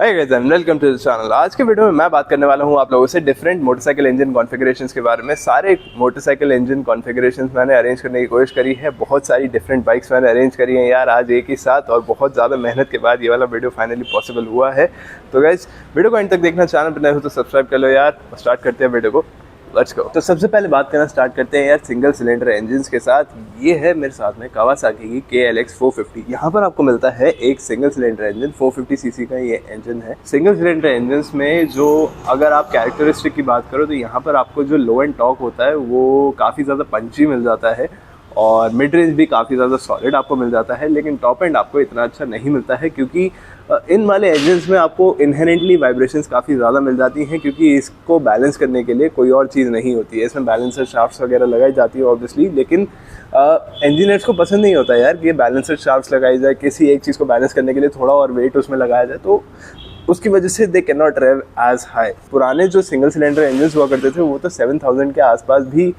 Hi guys and welcome to the channel. आज के video में मैं बात करने वाला हूं आप लोगों से डिफरेंट मोटरसाइकिल इंजन कॉन्फ़िगरेशंस के बारे में। सारे मोटरसाइकिल इंजन कॉन्फ़िगरेशंस मैंने अरेंज करने की कोशिश करी है। बहुत सारी डिफरेंट बाइक्स मैंने अरेंज करी हैं यार आज एक ही साथ, और बहुत ज़्यादा मेहनत के बाद ये वाला वीडियो फाइनली पॉसिबल हुआ है। तो गाइस वीडियो को एंड तक देखना, चैनल पर नए हो तो सब्सक्राइब कर लो यार। स्टार्ट करते हैं वीडियो को, लेट्स गो। तो सबसे पहले बात करना स्टार्ट करते हैं यार सिंगल सिलेंडर इंजन्स के साथ। ये है मेरे साथ में कावासाकी की KLX 450। यहाँ पर आपको मिलता है एक सिंगल सिलेंडर इंजन, 450 सीसी का ये इंजन है। सिंगल सिलेंडर इंजन्स में जो अगर आप कैरेक्टरिस्टिक की बात करो तो यहाँ पर आपको जो लो एंड टॉर्क होता है वो काफ़ी ज़्यादा पंची मिल जाता है, और मिड रेंज भी काफ़ी ज़्यादा सॉलिड आपको मिल जाता है। लेकिन टॉप एंड आपको इतना अच्छा नहीं मिलता है, क्योंकि इन वाले इंजन्स में आपको इनहेरेंटली वाइब्रेशंस काफ़ी ज़्यादा मिल जाती हैं, क्योंकि इसको बैलेंस करने के लिए कोई और चीज़ नहीं होती है। इसमें बैलेंसर शाफ्ट्स वगैरह लगाई जाती है ऑब्वियसली, लेकिन इंजीनियर्स को पसंद नहीं होता यार कि ये बैलेंसर शाफ्ट्स लगाई जाए, किसी एक चीज़ को बैलेंस करने के लिए थोड़ा और वेट उसमें लगाया जाए, तो उसकी वजह से they can not rev as high. पुराने जो सिंगल सिलेंडर इंजन्स हुआ करते थे वो तो 7000 के आसपास भी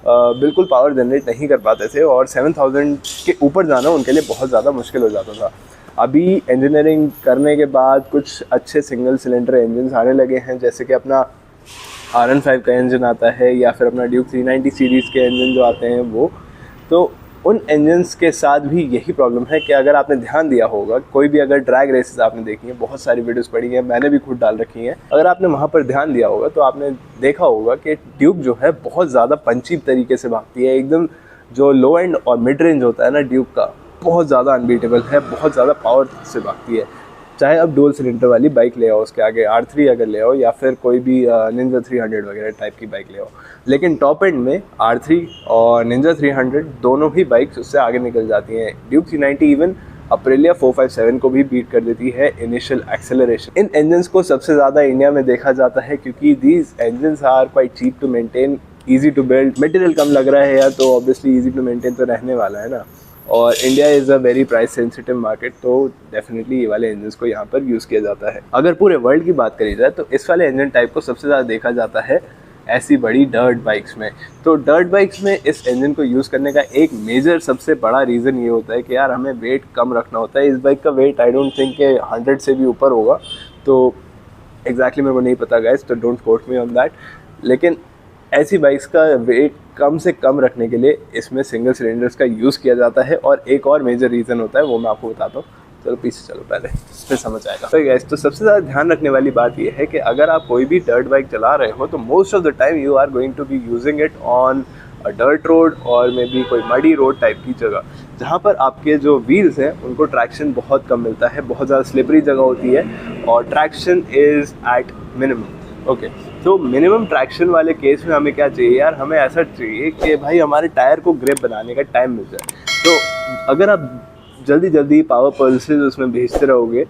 बिल्कुल पावर जनरेट नहीं कर पाते थे, और 7000 के ऊपर जाना उनके लिए बहुत ज़्यादा मुश्किल हो जाता था। अभी इंजीनियरिंग करने के बाद कुछ अच्छे सिंगल सिलेंडर इंजन्स आने लगे हैं, जैसे कि अपना RN5 का इंजन आता है, या फिर अपना ड्यूक 390 सीरीज़ के इंजन जो आते हैं वो। तो उन इंजन्स के साथ भी यही प्रॉब्लम है कि अगर आपने ध्यान दिया होगा, कोई भी अगर ड्रैग रेसेस आपने देखी हैं, बहुत सारी वीडियोस पड़ी हैं, मैंने भी खुद डाल रखी हैं, अगर आपने वहाँ पर ध्यान दिया होगा तो आपने देखा होगा कि ड्यूक जो है बहुत ज़्यादा पंची तरीके से भागती है। एकदम जो लो एंड और मिड रेंज होता है ना ड्यूक का, बहुत ज़्यादा अनबीटेबल है, बहुत ज़्यादा पावर से भागती है। चाहे आप डुअल सिलेंडर वाली बाइक ले आओ, उसके आगे R3 अगर ले आओ, या फिर कोई भी निंजा 300 वगैरह टाइप की बाइक ले आओ, लेकिन टॉप एंड में R3 और निंजा 300 दोनों ही बाइक्स उससे आगे निकल जाती हैं। ड्यूक 390 इवन अप्रेलिया 457 को भी बीट कर देती है इनिशियल एक्सेलरेशन। इन इंजन्स को सबसे ज़्यादा इंडिया में देखा जाता है, क्योंकि these engines are quite cheap to maintain, easy to build. Material कम लग रहा है यार, तो ऑब्वियसली ईजी टू मेंटेन तो रहने वाला है ना, और India is a very price sensitive market, तो डेफिनेटली ये वाले इंजन्स को यहाँ पर यूज़ किया जाता है। अगर पूरे वर्ल्ड की बात करी जाए तो इस वाले इंजन टाइप को सबसे ज़्यादा देखा जाता है ऐसी बड़ी डर्ट बाइक्स में। तो डर्ट बाइक्स में इस इंजन को यूज़ करने का एक मेजर सबसे बड़ा रीज़न ये होता है कि यार हमें वेट कम रखना होता है। इस बाइक का वेट आई डोंट थिंक के 100 से भी ऊपर होगा, तो एग्जैक्टली मेरे को नहीं पता गाइस, तो don't quote me on that. लेकिन ऐसी बाइक्स का वेट कम से कम रखने के लिए इसमें सिंगल सिलेंडर्स का यूज़ किया जाता है, और एक और मेजर रीज़न होता है वो मैं आपको बताता हूँ। चलो पीछे चलो पहले, फिर समझ आएगा। तो गाइस, तो सबसे ज़्यादा ध्यान रखने वाली बात ये है कि अगर आप कोई भी डर्ट बाइक चला रहे हो तो most of the time you are going to be using it on a dirt road, और मे बी कोई मडी रोड टाइप की जगह, जहाँ पर आपके जो व्हील्स हैं उनको ट्रैक्शन बहुत कम मिलता है, बहुत ज़्यादा स्लिपरी जगह होती है, और traction is at minimum. Okay, तो मिनिमम ट्रैक्शन वाले केस में हमें क्या चाहिए यार, हमें ऐसा चाहिए कि भाई हमारे टायर को ग्रिप बनाने का टाइम मिल जाए। तो अगर आप जल्दी जल्दी पावर पल्सेस उसमें भेजते रहोगे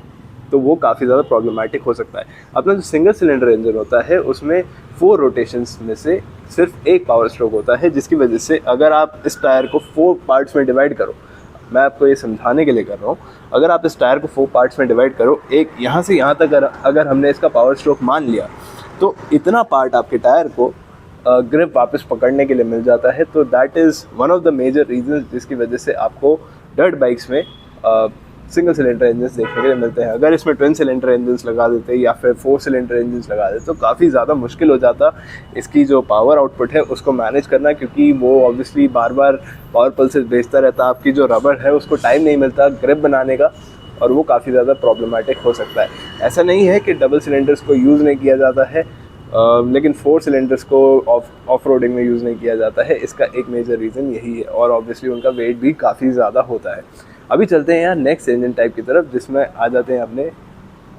तो वो काफ़ी ज़्यादा प्रॉब्लमेटिक हो सकता है। अपना जो सिंगल सिलेंडर इंजन होता है उसमें 4 रोटेशंस में से सिर्फ एक पावर स्ट्रोक होता है, जिसकी वजह से अगर आप इस टायर को 4 पार्ट्स में डिवाइड करो, मैं आपको ये समझाने के लिए कर रहा हूँ, अगर आप इस टायर को 4 पार्ट्स में डिवाइड करो, एक यहाँ से यहाँ तक अगर हमने इसका पावर स्ट्रोक मान लिया, तो इतना पार्ट आपके टायर को ग्रिप वापस पकड़ने के लिए मिल जाता है। तो that is one of the major reasons जिसकी वजह से आपको डर्ट बाइक्स में सिंगल सिलेंडर इंजन्स देखने के लिए मिलते हैं। अगर इसमें ट्विन सिलेंडर इंजन्स लगा देते या फिर 4 सिलेंडर इंजन्स लगा देते तो काफ़ी ज़्यादा मुश्किल हो जाता इसकी जो पावर आउटपुट है उसको मैनेज करना, क्योंकि वो ऑब्वियसली बार बार पावर पल्सेस भेजता रहता, आपकी जो रबर है उसको टाइम नहीं मिलता ग्रिप बनाने का, और वो काफ़ी ज़्यादा प्रॉब्लमेटिक हो सकता है। ऐसा नहीं है कि डबल सिलेंडर्स को यूज़ नहीं किया जाता है, लेकिन 4 सिलेंडर्स को ऑफ रोडिंग में यूज़ नहीं किया जाता है। इसका एक मेजर रीज़न यही है, और ऑब्वियसली उनका वेट भी काफ़ी ज़्यादा होता है। अभी चलते हैं यार नेक्स्ट इंजन टाइप की तरफ, जिसमें आ जाते हैं अपने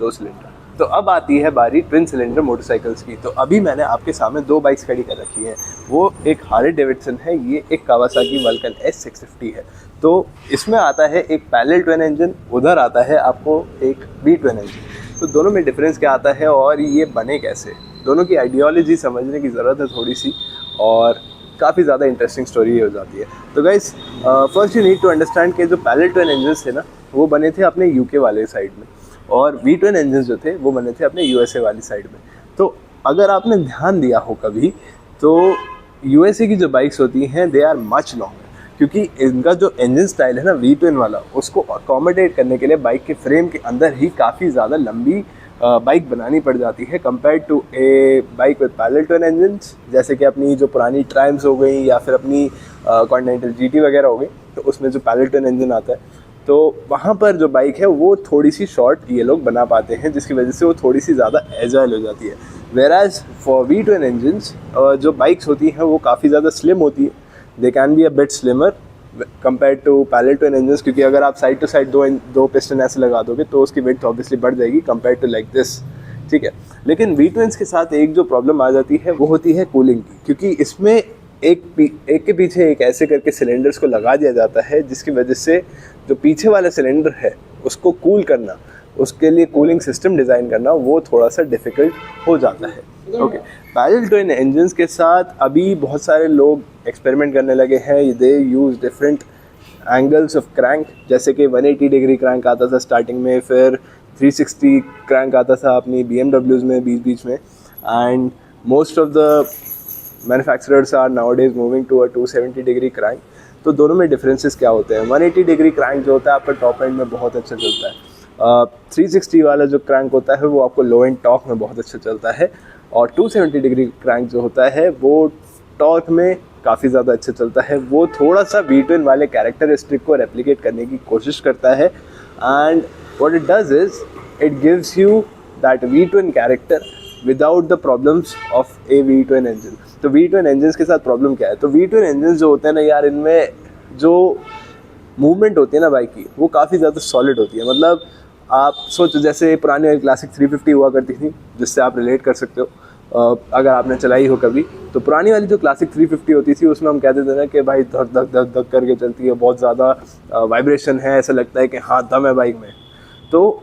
2 सिलेंडर। तो अब आती है बारी ट्विन सिलेंडर मोटरसाइकिल्स की। तो अभी मैंने आपके सामने 2 बाइक्स खड़ी कर रखी हैं, वो एक हार्ले डेविडसन है, ये एक कावासाकी वल्कन S650 है। तो इसमें आता है एक पैरेलल ट्विन इंजन, उधर आता है आपको एक बी ट्विन इंजन। तो दोनों में डिफरेंस क्या आता है और ये बने कैसे, दोनों की आइडियोलॉजी समझने की ज़रूरत है थोड़ी सी, और काफ़ी ज़्यादा इंटरेस्टिंग स्टोरी हो जाती है। तो guys, first you need to understand कि जो पैरेलल ट्विन इंजन्स थे ना, वो बने थे अपने UK वाले साइड में, और वी ट्विन इंजन्स जो थे वो बने थे अपने USA वाली साइड में। तो अगर आपने ध्यान दिया हो कभी, तो USA की जो बाइक्स होती हैं दे आर मच लॉन्गर, क्योंकि इनका जो इंजन स्टाइल है ना वी ट्विन वाला, उसको अकोमोडेट करने के लिए बाइक के फ्रेम के अंदर ही काफ़ी ज़्यादा लंबी बाइक बनानी पड़ जाती है compare to a bike with parallel twin engines, जैसे कि अपनी जो पुरानी ट्रायम्फ्स हो गई या फिर अपनी कॉन्टिनेंटल जीटी वगैरह हो गई, तो उसमें जो पैरेलल ट्विन इंजन आता है तो वहाँ पर जो बाइक है वो थोड़ी सी शॉर्ट ये लोग बना पाते हैं, जिसकी वजह से वो थोड़ी सी ज़्यादा एजाइल हो जाती है। Whereas for V twin engines जो बाइक्स होती हैं वो काफ़ी ज़्यादा स्लिम होती है, they can be a bit slimmer compare to parallel twin engines, क्योंकि अगर आप साइड टू साइड दो पिस्टन ऐसे लगा दोगे तो उसकी वेट ऑब्वियसली बढ़ जाएगी कंपेयर टू लाइक दिस, ठीक है। लेकिन वी ट्विन्स के साथ एक जो प्रॉब्लम आ जाती है वो होती है कूलिंग की, क्योंकि इसमें एक के पीछे एक ऐसे करके सिलेंडर्स को लगा दिया जाता है, जिसकी वजह से जो पीछे वाला सिलेंडर है उसको कूल करना, उसके लिए कूलिंग सिस्टम डिज़ाइन करना वो थोड़ा सा डिफ़िकल्ट हो जाता है। ओके, पैरेलल ट्विन इंजन्स के साथ अभी बहुत सारे लोग एक्सपेरिमेंट करने लगे हैं, they use different angles of crank, जैसे कि 180 डिग्री क्रैंक आता था स्टार्टिंग में, फिर 360 क्रैंक आता था अपनी BMWs में बीच में, and most of the manufacturers are nowadays moving to a 270 degree crank. तो दोनों में डिफरेंसेस क्या होते हैं? 180 डिग्री क्रैंक जो होता है आपका टॉप एंड में बहुत अच्छा चलता है, 360 वाला जो क्रैंक होता है वो आपको लो एंड टॉर्क में बहुत अच्छा चलता है, और 270 डिग्री क्रैंक जो होता है वो टॉर्क में काफ़ी ज़्यादा अच्छा चलता है। वो थोड़ा सा वी ट्विन वाले कैरेक्टरिस्टिक को रेप्लिकेट करने की कोशिश करता है, and what it does is it gives you that V twin character without the problems of A V twin engine. तो वी ट्विन इंजन्स के साथ प्रॉब्लम क्या है? तो वी ट्विन इंजन्स जो होते हैं ना यार, इनमें जो मूवमेंट होती है ना बाइक की वो काफ़ी ज़्यादा सॉलिड होती है। मतलब आप सोचो जैसे पुरानी क्लासिक 350 हुआ करती थी, जिससे आप रिलेट कर सकते हो अगर आपने चलाई हो कभी। तो पुरानी वाली जो क्लासिक 350 होती थी उसमें हम कहते थे ना कि भाई धक धक धक धक करके चलती है, बहुत ज़्यादा वाइब्रेशन है, ऐसा लगता है कि हाँ दम है बाइक में। तो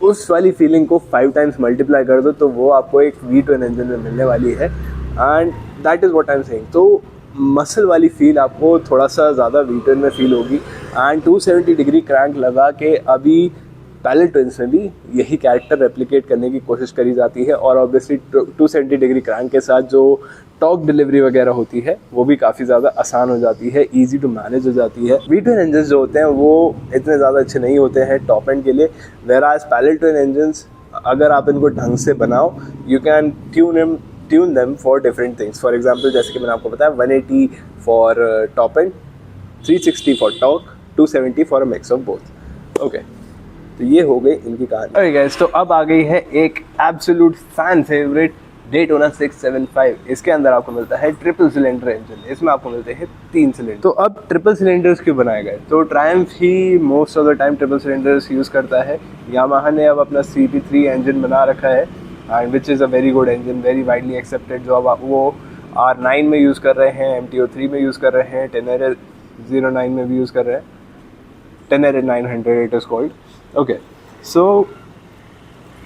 उस वाली फीलिंग को 5 टाइम्स मल्टीप्लाई कर दो तो वो आपको एक वी ट्विन इंजन में मिलने वाली है, and that is what I am saying. तो मसल वाली फील आपको थोड़ा सा ज़्यादा वी ट्विन में फील होगी, एंड 270 डिग्री क्रैंक लगा के अभी पैरेलल ट्विन्स में भी यही कैरेक्टर रेप्लिकेट करने की कोशिश करी जाती है, और ऑब्वियसली 270 डिग्री क्रैंक के साथ जो टॉर्क डिलीवरी वगैरह होती है वो भी काफ़ी ज़्यादा आसान हो जाती है, इजी टू मैनेज हो जाती है। वी ट्विन इंजन्स जो होते हैं वो इतने ज़्यादा अच्छे नहीं होते हैं टॉप एंड के लिए, वेराज पैरेलल ट्विन इंजन्स अगर आप इनको ढंग से बनाओ you can tune them for different things. For example जैसे कि मैंने आपको बताया 180 for top and, 360 for torque, 270 for a mix of both. Okay, तो ये हो गई इनकी कहानी। ओके गाइस, तो अब आ गई है एक एब्सोल्यूट फैन फेवरेट डेटोना 675। इसके अंदर आपको मिलता है ट्रिपल सिलेंडर इंजन, इसमें आपको मिलते हैं 3 सिलेंडर। तो अब ट्रिपल सिलेंडर्स क्यों बनाए गए? तो Triumph he most of the time triple cylinders use करता है। यामाहा ने अब अपना CP3 इंजन बना रखा है, and which is a very good engine, very widely accepted, जो अब वो R9 में यूज़ कर रहे हैं, MTO3 में यूज़ कर रहे हैं, Tenere 09 में भी यूज़ कर रहे हैं, Tenere 900 it is called. Okay, so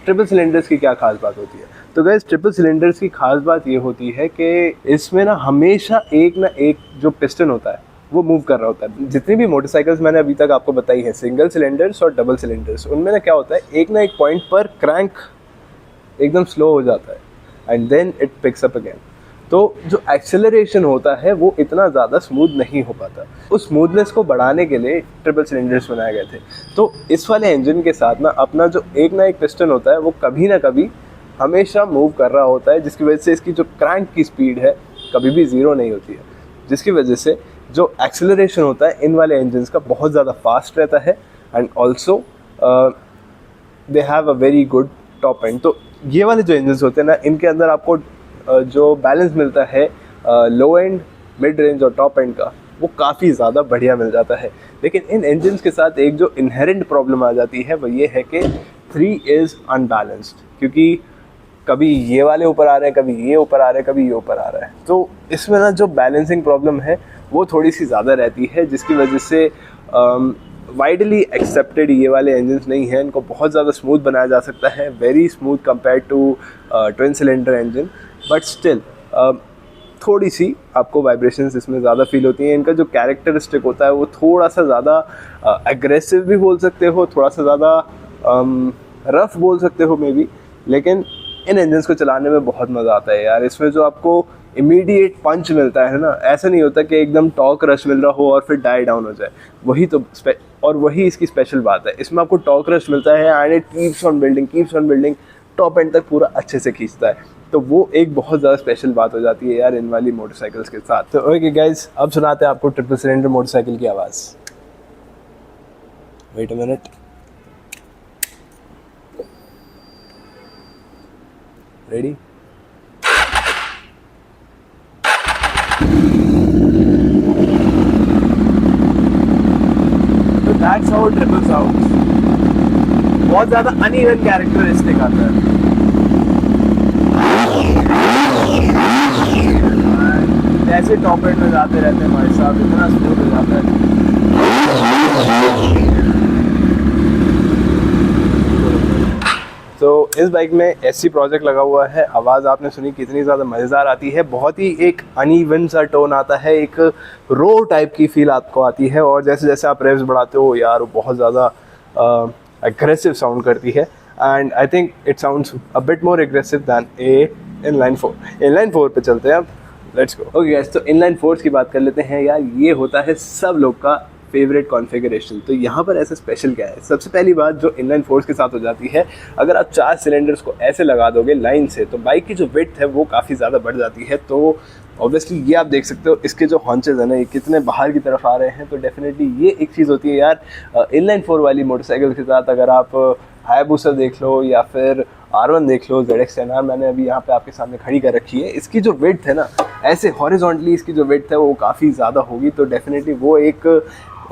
triple cylinders की क्या खास बात होती है? तो गाइस ट्रिपल सिलेंडर्स की खास बात ये होती है कि इसमें ना हमेशा एक ना एक जो पिस्टन होता है वो मूव कर रहा होता है। जितनी भी मोटरसाइकिल्स मैंने अभी तक आपको बताई हैं, सिंगल सिलेंडर्स और डबल सिलेंडर्स, उनमें ना क्या होता है, एक ना एक पॉइंट पर क्रैंक एकदम स्लो हो जाता है and then it picks up again. तो जो एक्सेलरेशन होता है वो इतना ज़्यादा स्मूथ नहीं हो पाता। उस स्मूथनेस को बढ़ाने के लिए ट्रिपल सिलेंडर्स बनाए गए थे। तो इस वाले इंजन के साथ ना अपना जो एक ना एक पिस्टन होता है वो कभी ना कभी हमेशा मूव कर रहा होता है, जिसकी वजह से इसकी जो क्रैंक की स्पीड है कभी भी ज़ीरो नहीं होती है, जिसकी वजह से जो एक्सेलरेशन होता है इन वाले इंजन्स का बहुत ज़्यादा फास्ट रहता है, and also they have a very good top and. तो ये वाले जो इंजन्स होते हैं ना, इनके अंदर आपको जो बैलेंस मिलता है लो एंड, मिड रेंज और टॉप एंड का, वो काफ़ी ज़्यादा बढ़िया मिल जाता है। लेकिन इन इंजन्स के साथ एक जो इनहेरेंट प्रॉब्लम आ जाती है वो ये है कि 3 इज़ अनबैलेंस्ड, क्योंकि कभी ये वाले ऊपर आ रहे हैं, कभी ये ऊपर आ रहे हैं, कभी ये ऊपर आ रहा है। तो इसमें ना जो बैलेंसिंग प्रॉब्लम है वो थोड़ी सी ज़्यादा रहती है, जिसकी वजह से वाइडली एक्सेप्टेड ये वाले इंजन्स नहीं हैं। इनको बहुत ज़्यादा स्मूथ बनाया जा सकता है, very smooth compare to twin cylinder engine, but still थोड़ी सी आपको वाइब्रेशंस इसमें ज़्यादा फील होती हैं। इनका जो कैरेक्टरिस्टिक होता है वो थोड़ा सा ज़्यादा एग्रेसिव भी बोल सकते हो, थोड़ा सा ज़्यादा रफ बोल सकते हो मे बी, लेकिन इन इंजन्स को चलाने में बहुत मज़ा आता है यार। इसमें जो आपको इमीडिएट पंच मिलता है ना, ऐसा नहीं होता कि एकदम टॉर्क रश मिल रहा हो और फिर डाई डाउन हो जाए। वही तो और वही इसकी स्पेशल बात है। इसमें आपको टॉर्क रश मिलता है and it keeps on building, top and तक पूरा अच्छे से खींचता है। तो वो एक बहुत ज़्यादा स्पेशल बात हो जाती है यार इन वाली मोटरसाइकिल्स के साथ। तो ओके गाइज, अब सुनाते हैं आपको ट्रिपल सिलेंडर मोटरसाइकिल की आवाज़। Wait a minute, ready? तो दैट्स हाउ ट्रिपल साउंड। बहुत ज़्यादा अनइवन कैरेक्टरिस्टिक आता है। ऐसे टॉप एंड में जाते रहते हैं भाई साहब, इतना स्मूथ हो जाता है। तो इस बाइक में एससी प्रोजेक्ट लगा हुआ है। आवाज़ आपने सुनी कितनी ज़्यादा मज़ेदार आती है। बहुत ही एक अनइवन सा टोन आता है, एक रो टाइप की फील आपको आती है। और जैसे जैसे आप रेव्स बढ़ाते हो यार, वो बहुत ज़्यादा एग्रेसिव साउंड करती है। And I think it sounds a bit more aggressive than a inline 4। Inline 4 पे चलते हैं अब, लेट्स गो। ओके गाइस, तो इनलाइन 4 की बात कर लेते हैं यार। ये होता है सब लोग का फेवरेट कॉन्फ़िगरेशन। तो यहाँ पर ऐसा स्पेशल क्या है? सबसे पहली बात जो इनलाइन 4 के साथ हो जाती है, अगर आप 4 सिलेंडर्स को ऐसे लगा दोगे लाइन से, तो बाइक की जो विड्थ है वो काफ़ी ज़्यादा बढ़ जाती है। तो ऑब्वियसली ये आप देख सकते हो, इसके जो हॉन्चेज है ना, ये कितने बाहर की तरफ आ रहे हैं। तो डेफिनेटली ये एक चीज़ होती है यार इनलाइन 4 वाली मोटरसाइकिल के साथ। अगर आप हायाबुसा देख लो या फिर R1 देख लो, ZX10R मैंने अभी यहाँ पे आपके सामने खड़ी कर रखी है, इसकी जो विड्थ है ना, ऐसे हॉरिजॉन्टली इसकी जो विड्थ है वो काफ़ी ज़्यादा होगी। तो डेफिनेटली वो एक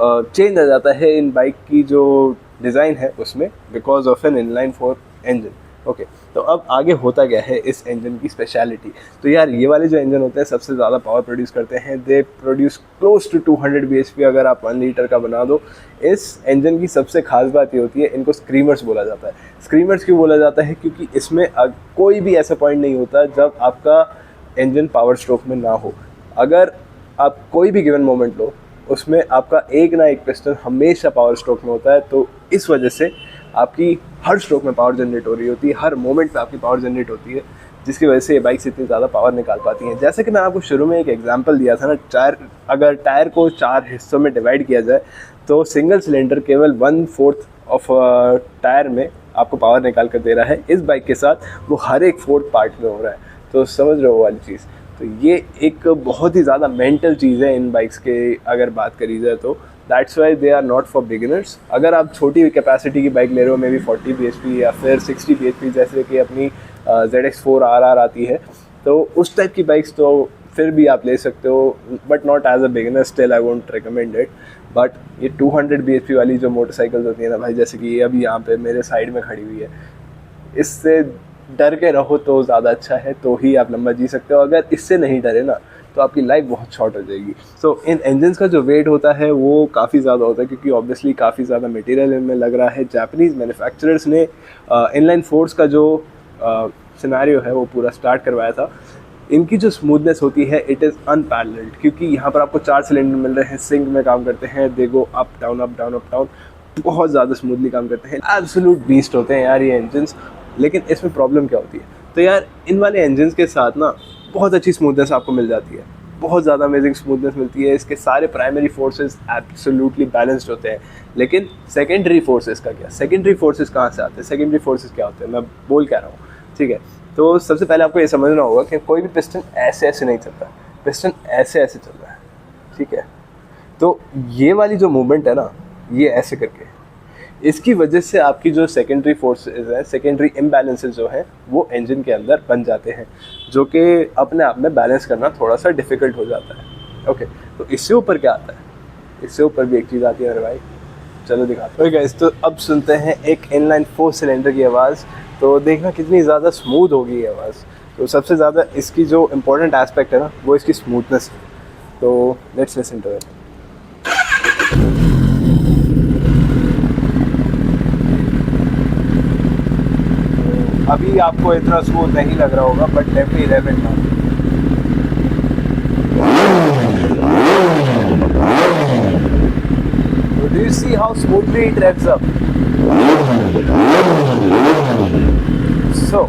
चेंज आ जाता है इन बाइक की जो डिज़ाइन है उसमें, because of an inline 4 engine. Okay, तो अब आगे होता क्या है इस इंजन की स्पेशलिटी। तो यार ये वाले जो इंजन होते हैं सबसे ज़्यादा पावर प्रोड्यूस करते हैं। They produce close to 200 bhp अगर आप 1 लीटर का बना दो। इस इंजन की सबसे खास बात ये होती है, इनको स्क्रीमर्स बोला जाता है। स्क्रीमर्स क्यों बोला जाता है? क्योंकि इसमें कोई भी ऐसा पॉइंट नहीं होता जब आपका इंजन पावर स्ट्रोक में ना हो। अगर आप कोई भी गिवन मोमेंट लो, उसमें आपका एक ना एक पिस्टन हमेशा पावर स्ट्रोक में होता है। तो इस वजह से आपकी हर स्ट्रोक में पावर जनरेट हो रही होती है, हर मोमेंट पे आपकी पावर जनरेट होती है, जिसकी वजह से ये बाइक से इतनी ज़्यादा पावर निकाल पाती हैं। जैसे कि मैं आपको शुरू में एक एग्जांपल दिया था ना, अगर टायर को 4 हिस्सों में डिवाइड किया जाए तो सिंगल सिलेंडर केवल 1/4 ऑफ टायर में आपको पावर निकाल कर दे रहा है। इस बाइक के साथ वो हर एक 4th पार्ट में हो रहा है। तो समझ रहे हो वाली चीज़। तो ये एक बहुत ही ज़्यादा मेंटल चीज़ है इन बाइक्स के अगर बात करी जाए तो। That's why they are not for beginners. अगर आप छोटी कैपेसिटी की बाइक ले रहे हो, मे बी 40 bhp या फिर 60 bhp जैसे कि अपनी ZX4RR आती है, तो उस टाइप की बाइक्स तो फिर भी आप ले सकते हो, but not as a beginner. Still I won't recommend it. But ये 200 bhp वाली जो मोटरसाइकिल्स होती है ना भाई, जैसे कि ये अभी यहाँ पे मेरे साइड में खड़ी हुई है, इससे डर के रहो तो ज़्यादा अच्छा है, तो ही आप लंबा जी सकते हो। अगर इससे नहीं डरे ना तो आपकी लाइफ बहुत शॉर्ट हो जाएगी। सो इन इंजन्स का जो वेट होता है वो काफ़ी ज़्यादा होता है, क्योंकि ऑब्वियसली काफ़ी ज़्यादा मटेरियल इनमें लग रहा है। जापानीज़ मैन्युफैक्चरर्स ने इनलाइन 4s का जो सिनेरियो है वो पूरा स्टार्ट करवाया था। इनकी जो स्मूथनेस होती है इट इज़ अनपैरेलल्ड, क्योंकि यहाँ पर आपको 4 सिलेंडर मिल रहे हैं, सिंक में काम करते हैं, they go up down up down up down, बहुत ज़्यादा स्मूथली काम करते हैं। एब्सोल्यूट बीस्ट होते हैं यार ये इंजन्स। लेकिन इसमें प्रॉब्लम क्या होती है? तो यार इन वाले इंजन्स के साथ ना बहुत अच्छी स्मूथनेस आपको मिल जाती है, बहुत ज़्यादा अमेजिंग स्मूथनेस मिलती है। इसके सारे प्राइमरी फोर्सेस एब्सोल्युटली बैलेंस्ड होते हैं। लेकिन सेकेंडरी फोर्सेस का क्या? सेकेंडरी फोर्सेस कहाँ से आते हैं? सेकेंडरी फोर्सेस क्या होते हैं मैं बोल क्या रहा हूँ, ठीक है? तो सबसे पहले आपको ये समझना होगा कि कोई भी पिस्टन ऐसे ऐसे नहीं चलता, पिस्टन ऐसे ऐसे चल रहा है, ठीक है? तो ये वाली जो मूवमेंट है ना, ये ऐसे करके, इसकी वजह से आपकी जो सेकेंडरी फोर्सेस है, सेकेंडरी इम्बैलेंसेस जो हैं वो इंजन के अंदर बन जाते हैं, जो कि अपने आप में बैलेंस करना थोड़ा सा डिफ़िकल्ट हो जाता है। ओके, तो इससे ऊपर क्या आता है? इससे ऊपर भी एक चीज़ आती है मेरे भाई, चलो दिखाते हैं। गाइस, तो अब सुनते हैं एक इनलाइन 4 सिलेंडर की आवाज़। तो देखना कितनी ज़्यादा स्मूथ होगी ये आवाज़। तो सबसे ज़्यादा इसकी जो इम्पोर्टेंट एस्पेक्ट है ना, वो इसकी स्मूथनेस है। तो लेट्स लिसन टू इट। अभी आपको इतना स्मूथ नहीं लग रहा होगा, but let me rev it now. Do you see how smoothly it revs up? So,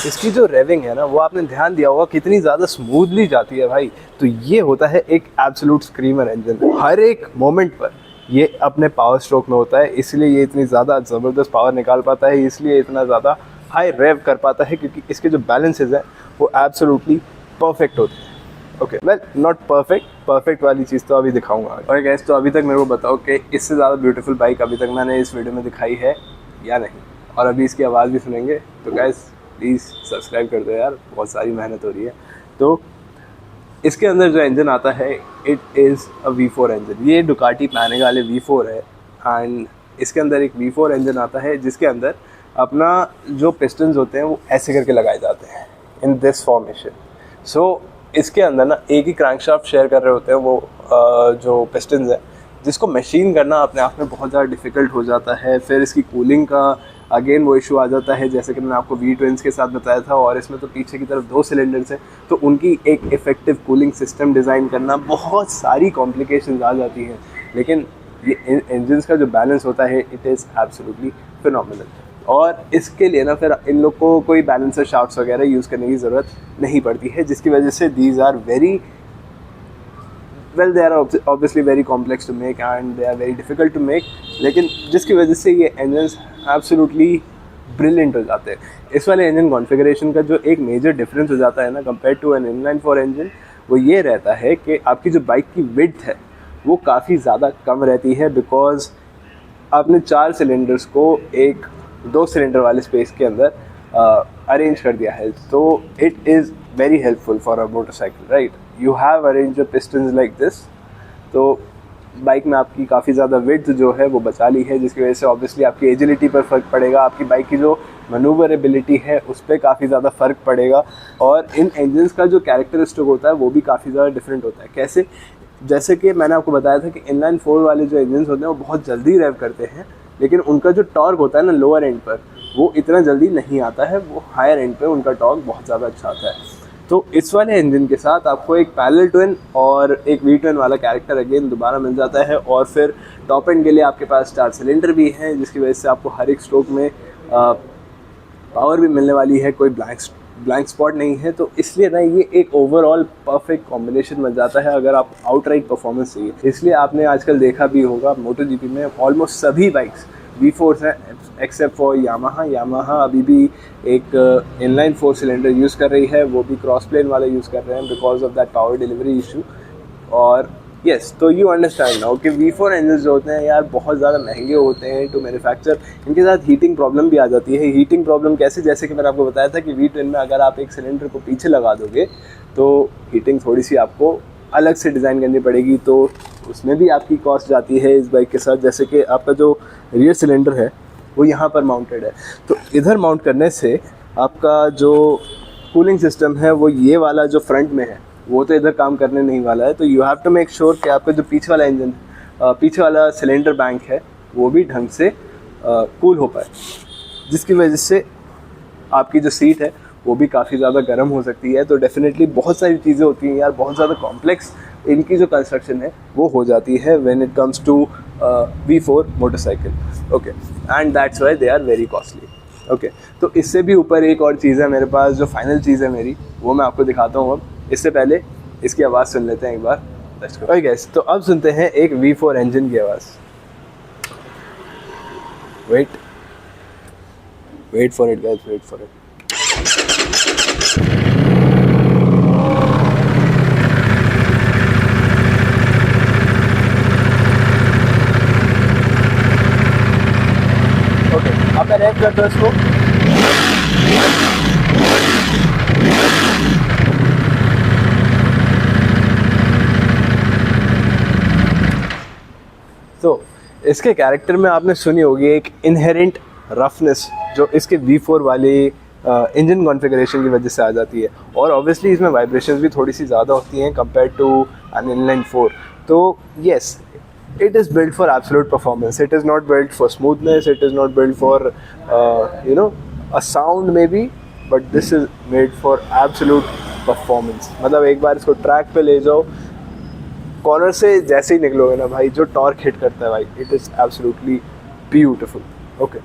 इसकी जो रेविंग है ना, वो आपने ध्यान दिया होगा कितनी ज़्यादा स्मूथली जाती है भाई। तो ये होता है एक एब्सोल्यूट स्क्रीमर इंजन। हर एक मोमेंट पर ये अपने पावर स्ट्रोक में होता है, इसलिए ये इतनी ज़्यादा ज़बरदस्त पावर निकाल पाता है, इसलिए इतना ज़्यादा हाई रेव कर पाता है, क्योंकि इसके जो बैलेंसेज हैं वो एब्सोल्युटली परफेक्ट होते हैं। ओके, वेल नॉट परफेक्ट वाली चीज़ तो अभी दिखाऊंगा। और गैस, तो अभी तक मेरे को बताओ कि इससे ज़्यादा ब्यूटीफुल बाइक अभी तक मैंने इस वीडियो में दिखाई है या नहीं। और अभी इसकी आवाज़ भी सुनेंगे, तो गैस प्लीज़ सब्सक्राइब कर दो यार, बहुत सारी मेहनत हो रही है। तो इसके अंदर जो इंजन आता है, it is a V4 engine. ये डुकाटी पैनेगाले V4 है, एंड इसके अंदर एक V4 इंजन आता है जिसके अंदर अपना जो पिस्टन्स होते हैं वो ऐसे करके लगाए जाते हैं इन दिस फॉर्मेशन। सो इसके अंदर ना एक ही क्रैंकशाफ्ट शेयर कर रहे होते हैं वो जो पिस्टन्स है, जिसको मशीन करना अपने आप में बहुत ज़्यादा डिफ़िकल्ट हो जाता है। फिर इसकी कूलिंग का अगेन वो इशू आ जाता है, जैसे कि मैंने आपको V-ट्विन्स के साथ बताया था, और इसमें तो पीछे की तरफ 2 सिलेंडर्स हैं, तो उनकी एक इफ़ेक्टिव कूलिंग सिस्टम डिज़ाइन करना, बहुत सारी कॉम्प्लिकेशंस आ जाती हैं। लेकिन ये इंजन्स का जो बैलेंस होता है, इट इज़ एब्सोल्युटली फिनोमिनल। और इसके लिए ना फिर इन लोग को कोई बैलेंसर शाफ्ट्स वगैरह यूज़ करने की ज़रूरत नहीं पड़ती है, जिसकी वजह से these are very well, they are obviously very complex to make and they are very difficult to make, लेकिन जिसकी वजह से ये इंजन्स एब्सोल्युटली ब्रिलियंट हो जाते हैं। इस वाले इंजन कॉन्फ़िगरेशन का जो एक मेजर डिफरेंस हो जाता है ना compare to an inline 4 engine, वो ये रहता है कि आपकी जो बाइक की विड्थ है वो काफ़ी ज़्यादा कम रहती है, बिकॉज आपने 4 सिलेंडर्स को एक 2 सिलेंडर वाले स्पेस के अंदर अरेंज कर दिया है। तो it is very helpful for a motorcycle, right? You have arrange the pistons like this, तो बाइक में आपकी काफ़ी ज़्यादा विड्थ जो है वो बचा ली है, जिसकी वजह से ऑब्वियसली आपकी एजिलिटी पर फ़र्क पड़ेगा, आपकी बाइक की जो मनूवरेबिलिटी है उस पर काफ़ी ज़्यादा फ़र्क पड़ेगा। और इन इंजन्स का जो कैरेक्टरिस्टिक होता है वो भी काफ़ी ज़्यादा डिफरेंट होता है। कैसे? जैसे कि मैंने आपको बताया था कि इनलाइन 4 वाले जो इंजन्स होते हैं वो बहुत जल्दी रेव करते हैं, लेकिन उनका जो टॉर्क होता है ना लोअर एंड पर, वो इतना जल्दी नहीं आता है, वो हायर एंड पर उनका टॉर्क बहुत ज़्यादा अच्छा आता है। तो इस वाले इंजन के साथ आपको एक पैरेलल ट्विन और एक V-ट्विन वाला कैरेक्टर अगेन दोबारा मिल जाता है, और फिर टॉप एंड के लिए आपके पास 4 सिलेंडर भी हैं, जिसकी वजह से आपको हर एक स्ट्रोक में पावर भी मिलने वाली है, कोई ब्लैंक स्पॉट नहीं है। तो इसलिए ना ये एक ओवरऑल परफेक्ट कॉम्बिनेशन बन जाता है अगर आप आउटराइट परफॉर्मेंस चाहिए। इसलिए आपने आजकल देखा भी होगा MotoGP में ऑलमोस्ट सभी बाइक्स V4s हैं एक्सेप्ट फॉर यामाहा अभी भी एक इनलाइन 4 सिलेंडर यूज़ कर रही है, वो भी क्रॉस प्लेन वाला यूज़ कर रहे हैं because of that power delivery issue. और यस, तो यू अंडरस्टैंड नाउ कि V4 इंजन जो होते हैं यार बहुत ज़्यादा महंगे होते हैं टू मैन्युफैक्चर। इनके साथ हीटिंग प्रॉब्लम भी आ जाती है। हीटिंग प्रॉब्लम कैसे? जैसे कि मैंने आपको बताया था कि V-ट्विन में अगर आप एक सिलेंडर को पीछे लगा दोगे तो हीटिंग थोड़ी सी आपको अलग से डिज़ाइन करनी पड़ेगी, तो उसमें भी आपकी कॉस्ट जाती है इस बाइक के साथ। जैसे कि आपका जो रियर सिलेंडर है वो यहाँ पर माउंटेड है, तो इधर माउंट करने से आपका जो कूलिंग सिस्टम है वो ये वाला जो फ्रंट में है वो तो इधर काम करने नहीं वाला है। तो you have to make sure कि आपका जो पीछे वाला इंजन पीछे वाला सिलेंडर बैंक है वो भी ढंग से कूल हो पाए, जिसकी वजह से आपकी जो सीट है वो भी काफ़ी ज़्यादा गर्म हो सकती है। तो डेफिनेटली बहुत सारी चीज़ें होती हैं यार, बहुत ज़्यादा कॉम्प्लेक्स इनकी जो कंस्ट्रक्शन है वो हो जाती है when it comes to V4 motorcycle. Okay, and that's why they are very costly. Okay, तो इससे भी ऊपर एक और चीज़ है मेरे पास, जो फाइनल चीज़ है मेरी, वो मैं आपको दिखाता हूँ। अब इससे पहले इसकी आवाज़ सुन लेते हैं एक बार। ओके गाइस, तो अब सुनते हैं एक V4 इंजन की आवाज़। Wait for it guys, wait for it. Okay, अब मैं रेड करता हूँ इसको। तो इसके कैरेक्टर में आपने सुनी होगी एक इनहेरेंट रफनेस जो इसके V4 वाले इंजन कॉन्फ़िगरेशन की वजह से आ जाती है, और ऑब्वियसली इसमें वाइब्रेशंस भी थोड़ी सी ज़्यादा होती हैं कंपेयर टू एन इनलाइन 4। तो yes, it is built for absolute performance. It is not built for smoothness. It is not built for a sound maybe, but this is made for absolute performance. मतलब एक बार इसको track पे ले जाओ, corner से जैसे ही निकलोगे ना भाई, जो टॉर्क हिट करता है भाई, it is absolutely beautiful. Okay,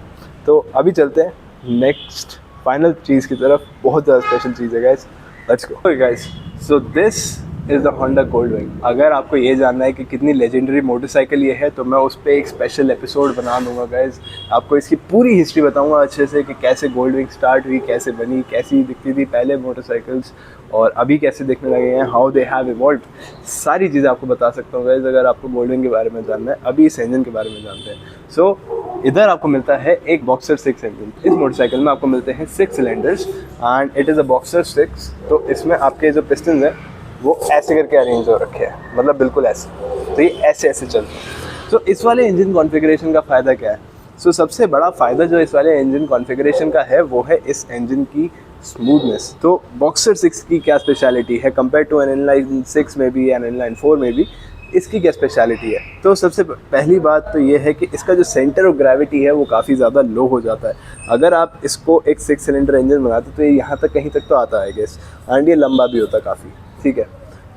तो अभी चलते हैं नेक्स्ट फाइनल चीज़ की तरफ। बहुत ज़्यादा स्पेशल चीज़ है guys, let's go. Okay guys, so this is the Honda Goldwing. अगर आपको ये जानना है कि कितनी लेजेंडरी मोटरसाइकिल ये है तो मैं उस पर एक स्पेशल एपिसोड बना दूंगा गाइज। आपको इसकी पूरी हिस्ट्री बताऊंगा अच्छे से कि कैसे गोल्डविंग स्टार्ट हुई, कैसे बनी, कैसी दिखती थी पहले मोटरसाइकिल्स और अभी कैसे दिखने लगे हैं, हाउ दे हैव इवॉल्व्ड। सारी चीज़ें आपको बता सकता हूँ गाइज अगर आपको गोल्डविंग के बारे में जानना है, अभी इस इंजन के बारे में जानते हैं। सो इधर आपको मिलता है एक बॉक्सर 6 इंजन। इस मोटरसाइकिल में आपको मिलते हैं 6 cylinders and it is a boxer 6। तो इसमें आपके जो पिस्टन है वो ऐसे करके अरेंज हो रखे हैं, मतलब बिल्कुल ऐसे, तो ये ऐसे ऐसे चलते हैं। तो इस वाले इंजन कॉन्फ़िगरेशन का फ़ायदा क्या है? सो सबसे बड़ा फ़ायदा जो इस वाले इंजन कॉन्फ़िगरेशन का है वो है इस इंजन की स्मूथनेस। तो बॉक्सर 6 की क्या स्पेशलिटी है कंपेयर टू एन इनलाइन 6 में भी एन इनलाइन 4 में भी, इसकी क्या स्पेशलिटी है? तो सबसे पहली बात तो ये है कि इसका जो सेंटर ऑफ ग्रेविटी है वो काफ़ी ज़्यादा लो हो जाता है। अगर आप इसको एक 6 सिलेंडर इंजन बनाते तो ये यहाँ तक कहीं तक तो आता है गेस, एंड ये लंबा भी होता काफ़ी, ठीक है।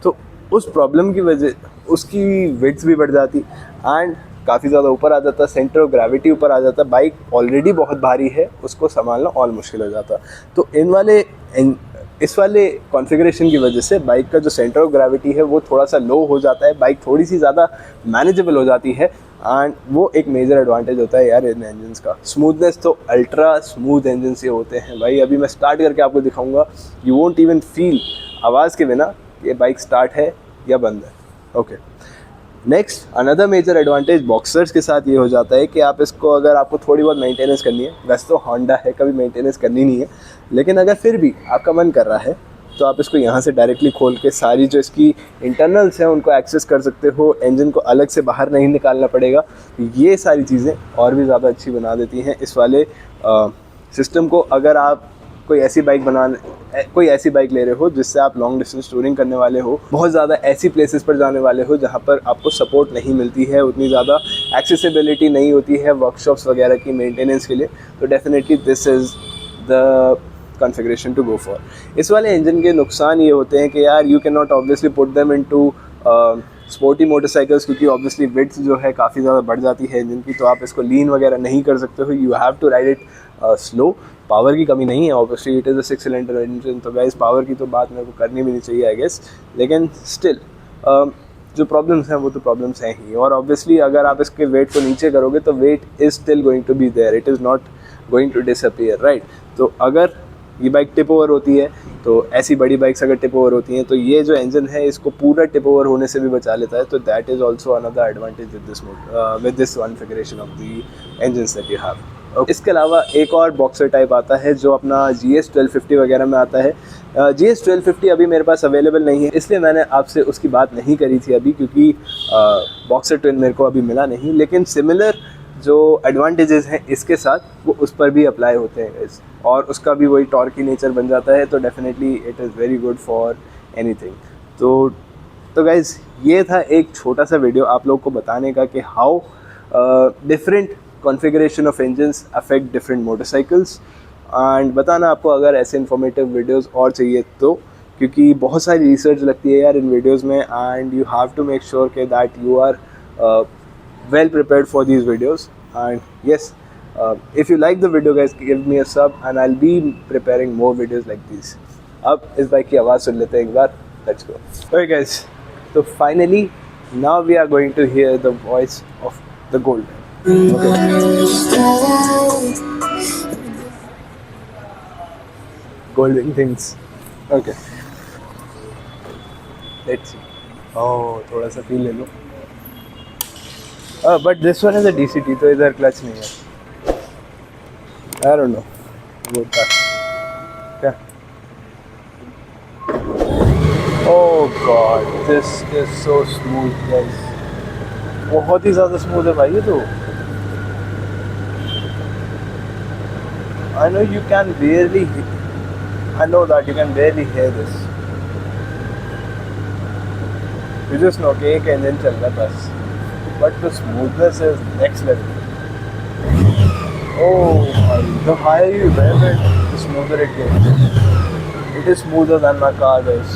तो उस प्रॉब्लम की वजह उसकी विड्थ भी बढ़ जाती एंड काफ़ी ज़्यादा ऊपर आ जाता, सेंटर ऑफ ग्रेविटी ऊपर आ जाता, बाइक ऑलरेडी बहुत भारी है, उसको संभालना और मुश्किल हो जाता। तो इस वाले कॉन्फ़िगरेशन की वजह से बाइक का जो सेंटर ऑफ ग्रेविटी है वो थोड़ा सा लो हो जाता है, बाइक थोड़ी सी ज़्यादा मैनेजेबल हो जाती है एंड वो एक मेजर एडवांटेज होता है यार इन इंजन्स का। स्मूथनेस तो अल्ट्रा स्मूथ इंजन से होते हैं भाई। अभी मैं स्टार्ट करके आपको दिखाऊंगा, यू वोंट इवन फील आवाज़ के बिना ये बाइक स्टार्ट है या बंद है। Okay, next another major advantage boxers के साथ ये हो जाता है कि आप इसको अगर आपको थोड़ी बहुत मेंटेनेंस करनी है, वैसे तो होंडा है कभी मेंटेनेंस करनी नहीं है, लेकिन अगर फिर भी आपका मन कर रहा है तो आप इसको यहाँ से डायरेक्टली खोल के सारी जो इसकी इंटरनल्स हैं उनको एक्सेस कर सकते हो, इंजन को अलग से बाहर नहीं निकालना पड़ेगा। ये सारी चीज़ें और भी ज़्यादा अच्छी बना देती हैं इस वाले सिस्टम को। अगर आप कोई ऐसी बाइक ले रहे हो जिससे आप लॉन्ग डिस्टेंस टूरिंग करने वाले हो, बहुत ज़्यादा ऐसी प्लेसेस पर जाने वाले हो जहाँ पर आपको सपोर्ट नहीं मिलती है, उतनी ज़्यादा एक्सेसिबिलिटी नहीं होती है वर्कशॉप्स वगैरह की मेंटेनेंस के लिए, तो definitely this is the configuration to go for. इस वाले इंजन के नुकसान ये होते हैं कि यार you can not obviously put them into sporty motorcycles, क्योंकि ऑब्वियसली विड्थ जो है काफ़ी ज़्यादा बढ़ जाती है इंजन की, तो आप इसको लीन वगैरह नहीं कर सकते हो, you have to ride it slow. Power की कमी नहीं है obviously, it is a 6 cylinder engine, तो गाइस पावर की तो बात मेरे को करनी भी नहीं चाहिए आई गेस, लेकिन स्टिल जो प्रॉब्लम्स हैं वो तो प्रॉब्लम्स हैं ही। और ऑब्वियसली अगर आप इसके वेट को नीचे करोगे तो weight is still going to be there, it is not going to disappear, right. तो अगर ये बाइक टिप ओवर होती है तो ऐसी बड़ी बाइक्स अगर टिप ओवर होती हैं तो ये जो इंजन है इसको पूरा टिप ओवर होने से भी बचा लेता है, तो that is also another advantage with this configuration of the engines that you have. इसके अलावा एक और बॉक्सर टाइप आता है जो अपना GS 1250 वगैरह में आता है। GS 1250 अभी मेरे पास अवेलेबल नहीं है, इसलिए मैंने आपसे उसकी बात नहीं करी थी अभी, क्योंकि बॉक्सर ट्विन मेरे को अभी मिला नहीं, लेकिन सिमिलर जो एडवांटेजेस हैं इसके साथ वो उस पर भी अप्लाई होते हैं गाइस, और उसका भी वही टॉर्की नेचर बन जाता है, तो definitely it is very good for anything. तो गाइस ये था एक छोटा सा वीडियो आप लोग को बताने का कि how different configuration of engines affect different motorcycles, and बताना आपको अगर ऐसे इन्फॉर्मेटिव वीडियोस और चाहिए तो, क्योंकि बहुत सारी रिसर्च लगती है यार इन वीडियोस में, and you have to make sure के that you are well prepared for these videos. And yes, if you like the video guys, give me a sub and I'll be preparing more videos like these. अब इस bike की आवाज़ सुन लेते हैं एक बार, let's go. Okay guys, so finally now we are going to hear the voice of the Goldwing. Okay. Goldwing things. Okay. Let's see. Oh, थोड़ा सा feel ले लो। But this one is a DCT, तो इधर clutch नहीं है। I don't know वो क्या। Oh god, this is so smooth guys, बहुत ही ज़्यादा स्मूथ है भाई ये तो। I know you can barely, I know that you can barely hear this, you just know कि एक इंजन चल रहा है बस, but the smoothness is next level. Oh, the higher you rev it, the smoother it gets. It is smoother than my car is.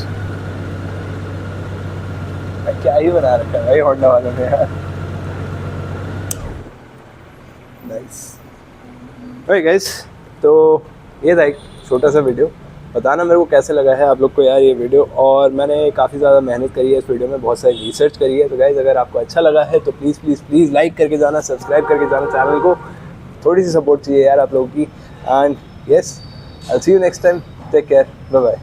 क्या ही बना रखा है भाई होंडा वालों ने यार। Nice. Okay guys, तो ये था एक छोटा सा वीडियो बताना मेरे को कैसे लगा है आप लोग को यार ये वीडियो। और मैंने काफ़ी ज़्यादा मेहनत करी है इस वीडियो में, बहुत सारी रिसर्च करी है। तो गाइज़ अगर आपको अच्छा लगा है तो प्लीज़ प्लीज़ प्लीज़ लाइक करके जाना, सब्सक्राइब करके जाना चैनल को। थोड़ी सी सपोर्ट चाहिए यार आप लोगों की। And yes, I will see you next time. Take care, bye bye.